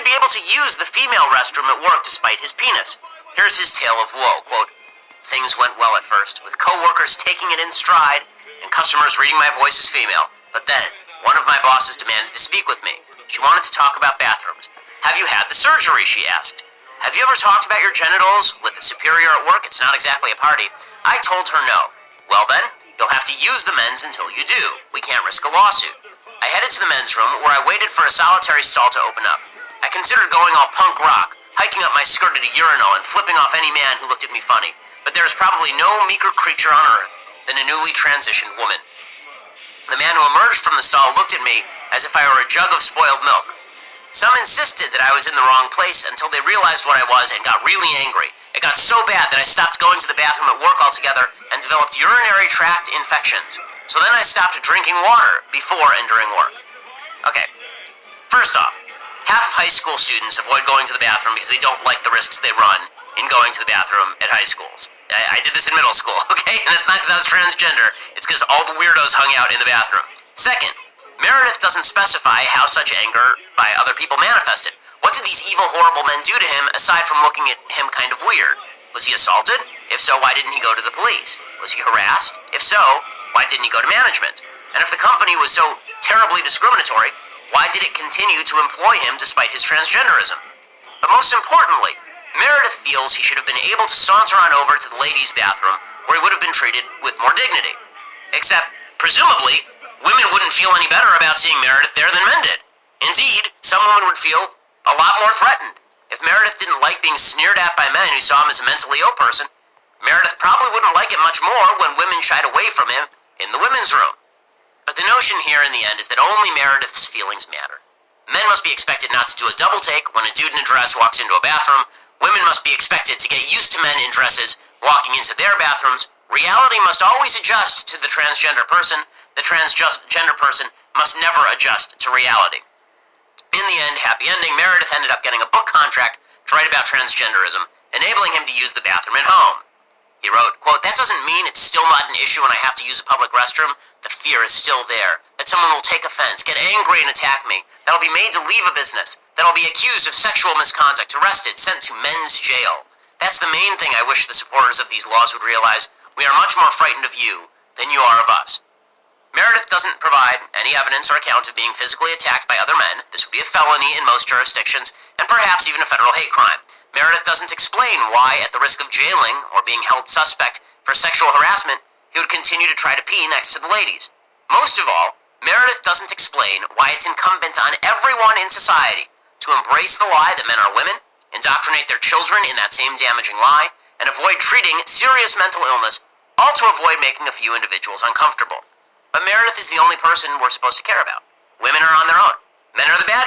be able to use the female restroom at work despite his penis. Here's his tale of woe, quote, "Things went well at first, with co-workers taking it in stride and customers reading my voice as female. But then, one of my bosses demanded to speak with me. She wanted to talk about bathrooms. 'Have you had the surgery?' she asked. 'Have you ever talked about your genitals with a superior at work? It's not exactly a party.' I told her no. 'Well then, you'll have to use the men's until you do. We can't risk a lawsuit.' I headed to the men's room, where I waited for a solitary stall to open up. I considered going all punk rock, hiking up my skirt at a urinal and flipping off any man who looked at me funny. But there is probably no meeker creature on earth than a newly transitioned woman. The man who emerged from the stall looked at me as if I were a jug of spoiled milk. Some insisted that I was in the wrong place until they realized what I was and got really angry. It got so bad that I stopped going to the bathroom at work altogether and developed urinary tract infections. So then I stopped drinking water before and during work." Okay, first off, half of high school students avoid going to the bathroom because they don't like the risks they run in going to the bathroom at high schools. I did this in middle school, okay? And it's not because I was transgender, it's because all the weirdos hung out in the bathroom. Second, Meredith doesn't specify how such anger by other people manifested. What did these evil, horrible men do to him aside from looking at him kind of weird? Was he assaulted? If so, why didn't he go to the police? Was he harassed? If so, why didn't he go to management? And if the company was so terribly discriminatory, why did it continue to employ him despite his transgenderism? But most importantly, Meredith feels he should have been able to saunter on over to the ladies' bathroom, where he would have been treated with more dignity. Except, presumably, women wouldn't feel any better about seeing Meredith there than men did. Indeed, some women would feel a lot more threatened. If Meredith didn't like being sneered at by men who saw him as a mentally ill person, Meredith probably wouldn't like it much more when women shied away from him in the women's room. But the notion here in the end is that only Meredith's feelings matter. Men must be expected not to do a double take when a dude in a dress walks into a bathroom. Women must be expected to get used to men in dresses walking into their bathrooms. Reality must always adjust to the transgender person. The transgender person must never adjust to reality. In the end, happy ending, Meredith ended up getting a book contract to write about transgenderism, enabling him to use the bathroom at home. He wrote, quote, "That doesn't mean it's still not an issue when I have to use a public restroom. The fear is still there, that someone will take offense, get angry and attack me, that I'll be made to leave a business, that I'll be accused of sexual misconduct, arrested, sent to men's jail. That's the main thing I wish the supporters of these laws would realize. We are much more frightened of you than you are of us." Meredith doesn't provide any evidence or account of being physically attacked by other men. This would be a felony in most jurisdictions, and perhaps even a federal hate crime. Meredith doesn't explain why, at the risk of jailing or being held suspect for sexual harassment, he would continue to try to pee next to the ladies. Most of all, Meredith doesn't explain why it's incumbent on everyone in society to embrace the lie that men are women, indoctrinate their children in that same damaging lie, and avoid treating serious mental illness, all to avoid making a few individuals uncomfortable. But Meredith is the only person we're supposed to care about. Women are on their own. Men are the bad guys.